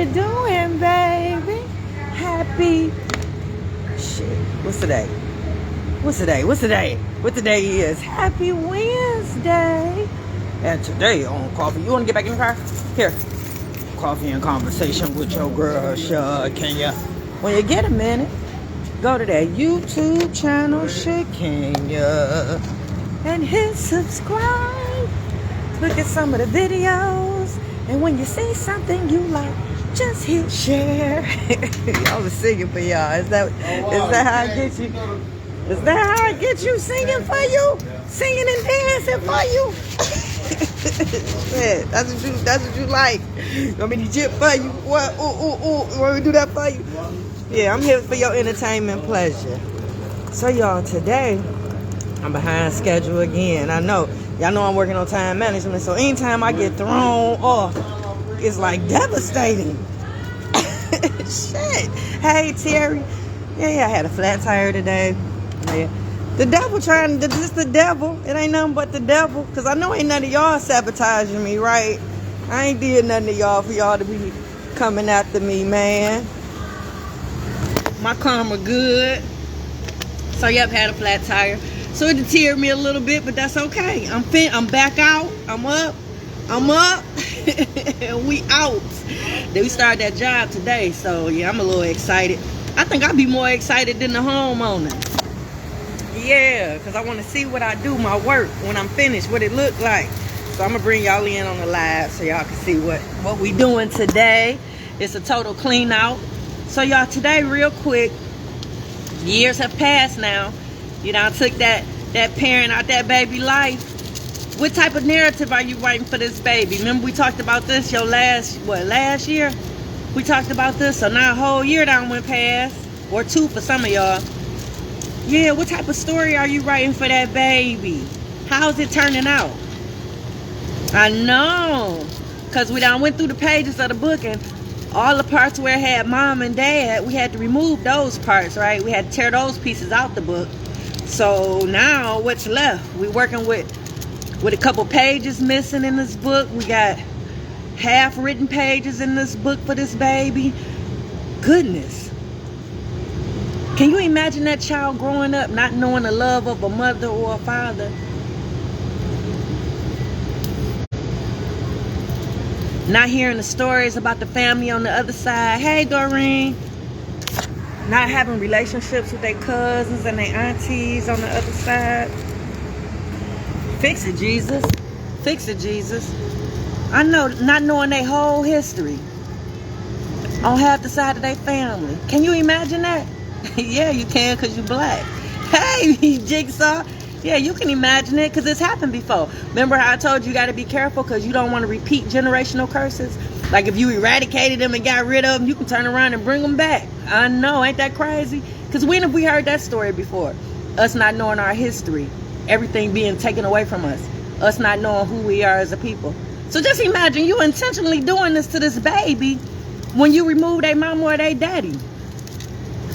you doing, baby? Happy shit. What's today? What's today? What's today? What today is? Happy Wednesday. And today on Coffee, you want to get back in the car? Here. Coffee and Conversation with your girl, Shakenya. When you get a minute, go to that YouTube channel, Shakenya, and hit subscribe. Look at some of the videos. And when you see something you like, just hit share. I was singing for y'all. Is that how I get you? Is that how I get you singing for you? Singing and dancing for you? Yeah, that's what you like. You want me to jip for you? What? Ooh. Want me to do that for you? Yeah, I'm here for your entertainment pleasure. So y'all, today I'm behind schedule again. I know. Y'all know I'm working on time management, so anytime I get thrown off, it's like devastating. Shit. Hey, Terry. Yeah, I had a flat tire today. Yeah. The devil just the devil. It ain't nothing but the devil. Because I know ain't none of y'all sabotaging me, right? I ain't did nothing to y'all for y'all to be coming after me, man. My karma good. So, yep, had a flat tire. So it deterred me a little bit, but that's okay. I'm back out. I'm up. And we out. Then we started that job today. So, yeah, I'm a little excited. I think I'll be more excited than the homeowner. Yeah, because I want to see what I do, my work, when I'm finished, what it look like. So I'm going to bring y'all in on the live so y'all can see what we doing today. It's a total clean out. So y'all, today, real quick, years have passed now. You know, I took that parent out that baby life. What type of narrative are you writing for this baby? Remember we talked about this last year? We talked about this. So now a whole year down went past. Or two for some of y'all. Yeah, what type of story are you writing for that baby? How's it turning out? I know. Because we done went through the pages of the book and all the parts where it had mom and dad, we had to remove those parts, right? We had to tear those pieces out the book. So now what's left? We're working with a couple pages missing in this book. We got half written pages in this book for this baby. Goodness. Can you imagine that child growing up not knowing the love of a mother or a father? Not hearing the stories about the family on the other side. Hey, Doreen. Not having relationships with their cousins and their aunties on the other side. Fix it, Jesus. Fix it, Jesus. I know, not knowing their whole history on half the side of their family. Can you imagine that? Yeah, you can because you're black. Hey, Jigsaw. Yeah, you can imagine it because it's happened before. Remember how I told you got to be careful because you don't want to repeat generational curses? Like if you eradicated them and got rid of them, you can turn around and bring them back. I know, ain't that crazy? Because when have we heard that story before? Us not knowing our history. Everything being taken away from us. Us not knowing who we are as a people. So just imagine you intentionally doing this to this baby when you remove their mom or their daddy.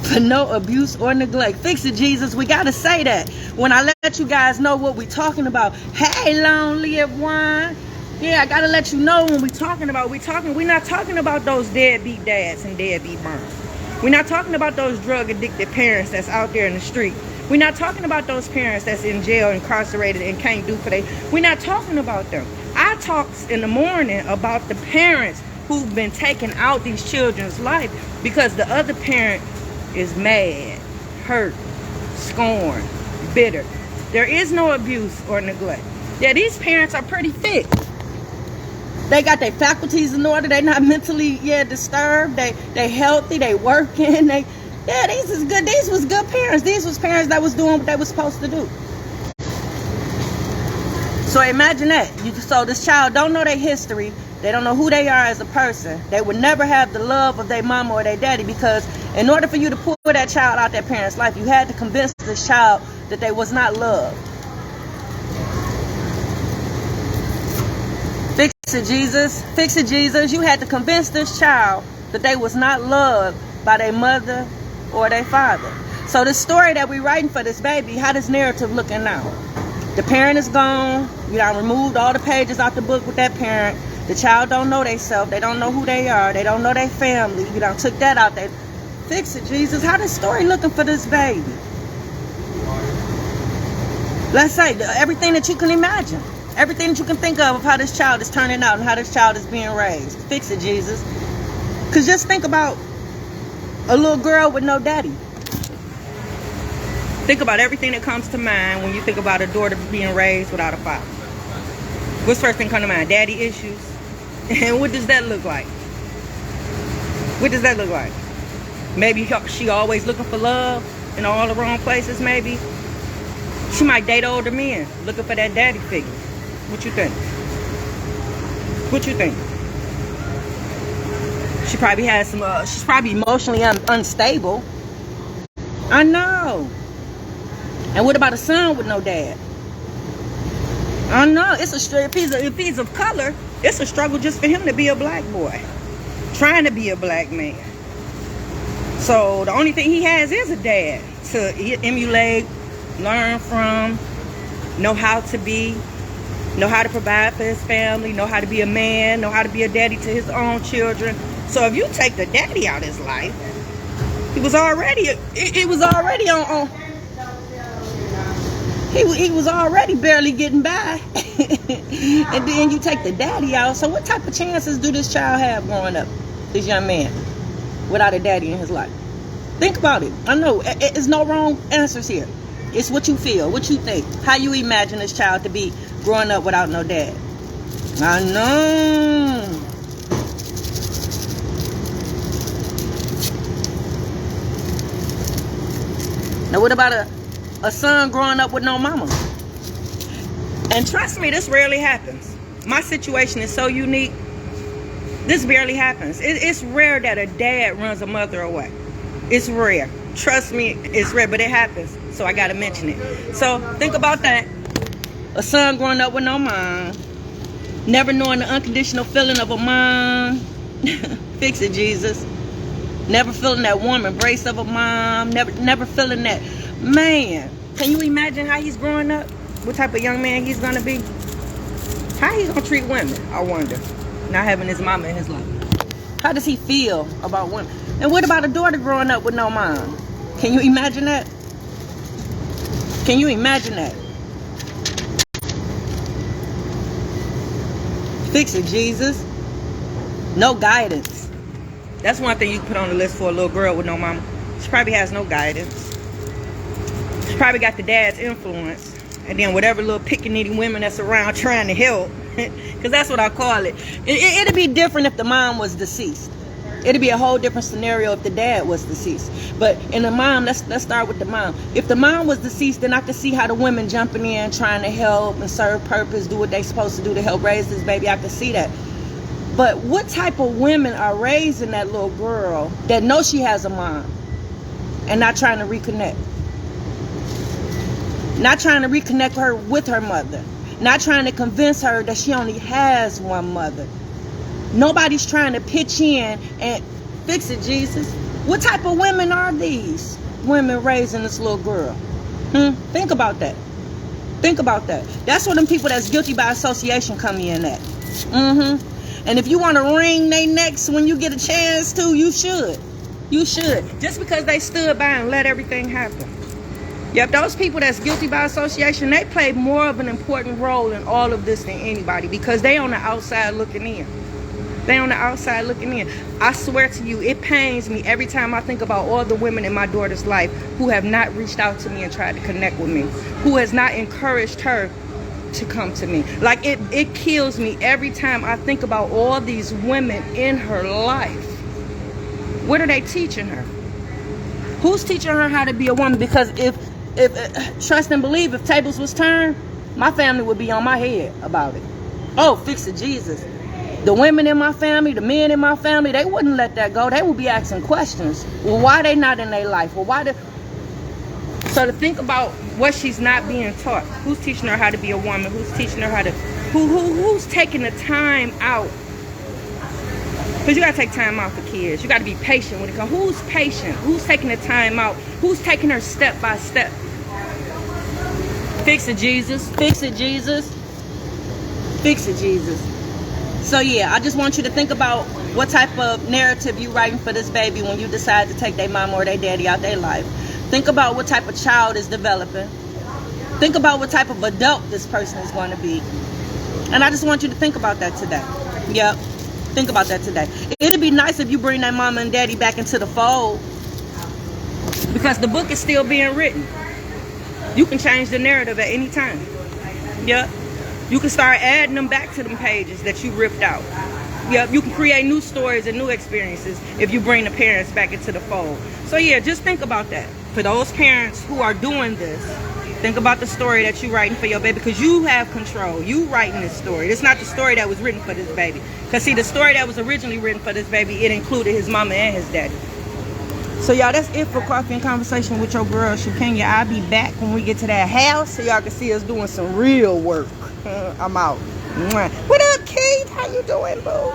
For no abuse or neglect. Fix it, Jesus. We got to say that. When I let you guys know what we're talking about. Hey, long live wine. Yeah, I got to let you know when we're not talking about those deadbeat dads and deadbeat moms. We're not talking about those drug-addicted parents that's out there in the street. We're not talking about those parents that's in jail, incarcerated, and can't do for they. We're not talking about them. I talk in the morning about the parents who've been taking out these children's life because the other parent is mad, hurt, scorned, bitter. There is no abuse or neglect. Yeah, these parents are pretty fit. They got their faculties in order. They're not mentally disturbed. They healthy. They working. These is good. These was good parents. These was parents that was doing what they was supposed to do. So imagine that. So this child don't know their history. They don't know who they are as a person. They would never have the love of their mama or their daddy because in order for you to pull that child out their parent's life, you had to convince this child that they was not loved. Fix it, Jesus. Fix it, Jesus. You had to convince this child that they was not loved by their mother or their father. So the story that we writing for this baby, how this narrative looking now? The parent is gone. You done removed all the pages out the book with that parent. The child don't know themselves. They don't know who they are. They don't know their family. You done took that out. They fix it, Jesus. How this story looking for this baby? Let's say everything that you can imagine. Everything that you can think of how this child is turning out and how this child is being raised. Fix it, Jesus. Because just think about a little girl with no daddy. Think about everything that comes to mind when you think about a daughter being raised without a father. What's first thing come to mind? Daddy issues. And what does that look like? What does that look like? Maybe she always looking for love in all the wrong places, maybe. She might date older men looking for that daddy figure. What you think? What you think? She probably has some, she's probably emotionally unstable. I know. And what about a son with no dad? I know. It's a if he's of color, it's a struggle just for him to be a black boy. Trying to be a black man. So the only thing he has is a dad to emulate, learn from, know how to be, know how to provide for his family, know how to be a man, know how to be a daddy to his own children. So if you take the daddy out of his life, he was already on he was already barely getting by. And then you take the daddy out. So what type of chances do this child have growing up, this young man, without a daddy in his life? Think about it. I know there's no wrong answers here. It's what you feel, what you think, how you imagine this child to be growing up without no dad. I know. Now what about a son growing up with no mama? And trust me, this rarely happens. My situation is so unique. This barely happens. It's rare that a dad runs a mother away. It's rare. Trust me, it's rare, but it happens. So I gotta mention it. So think about that. A son growing up with no mom, never knowing the unconditional feeling of a mom. Fix it, Jesus. Never feeling that warm embrace of a mom. Never feeling that. Man, can you imagine how he's growing up? What type of young man he's gonna be? How he's gonna treat women, I wonder. Not having his mama in his life. How does he feel about women? And what about a daughter growing up with no mom? Can you imagine that? Can you imagine that? Fix it, Jesus. No guidance. That's one thing you can put on the list for a little girl with no mama. She probably has no guidance. She probably got the dad's influence. And then whatever little picky-nitty women that's around trying to help. Because that's what I call it. It'd be different if the mom was deceased. It'd be a whole different scenario if the dad was deceased. But in the mom, let's start with the mom. If the mom was deceased, then I could see how the women jumping in, trying to help and serve purpose, do what they supposed to do to help raise this baby. I could see that. But what type of women are raising that little girl that knows she has a mom and not trying to reconnect? Not trying to reconnect her with her mother. Not trying to convince her that she only has one mother. Nobody's trying to pitch in and fix it, Jesus. What type of women are these women raising this little girl? Think about that. Think about that. That's where them people that's guilty by association come in at. And if you want to wring their necks when you get a chance to, you should. You should. Just because they stood by and let everything happen. Yep, those people that's guilty by association, they play more of an important role in all of this than anybody because they on the outside looking in. They on the outside looking in. I swear to you, it pains me every time I think about all the women in my daughter's life who have not reached out to me and tried to connect with me, who has not encouraged her to come to me. Like it kills me every time I think about all these women in her life. What are they teaching her? Who's teaching her how to be a woman? Because if trust and believe, if tables was turned, my family would be on my head about it. Oh, fix it, Jesus. The women in my family, the men in my family, they wouldn't let that go. They would be asking questions. Well, why they not in their life? Well, why? So to think about what she's not being taught. Who's teaching her how to be a woman? Who's teaching her how to? Who's taking the time out? Because you got to take time out for kids. You got to be patient when it comes. Who's patient? Who's taking the time out? Who's taking her step by step? Fix it, Jesus. Fix it, Jesus. Fix it, Jesus. So yeah, I just want you to think about what type of narrative you writing for this baby when you decide to take their mom or their daddy out their life. Think about what type of child is developing. Think about what type of adult this person is going to be. And I just want you to think about that today. Yep. Think about that today. It'd be nice if you bring that mama and daddy back into the fold, because the book is still being written. You can change the narrative at any time. Yep. You can start adding them back to them pages that you ripped out. Yep. You can create new stories and new experiences if you bring the parents back into the fold. So yeah, just think about that. For those parents who are doing this, think about the story that you're writing for your baby, because you have control. You writing this story. It's not the story that was written for this baby. Because see, the story that was originally written for this baby, it included his mama and his daddy. So y'all, that's it for Coffee and Conversation with your girl, Shakenya. I'll be back when we get to that house so y'all can see us doing some real work. I'm out. What up, Keith? How you doing, boo?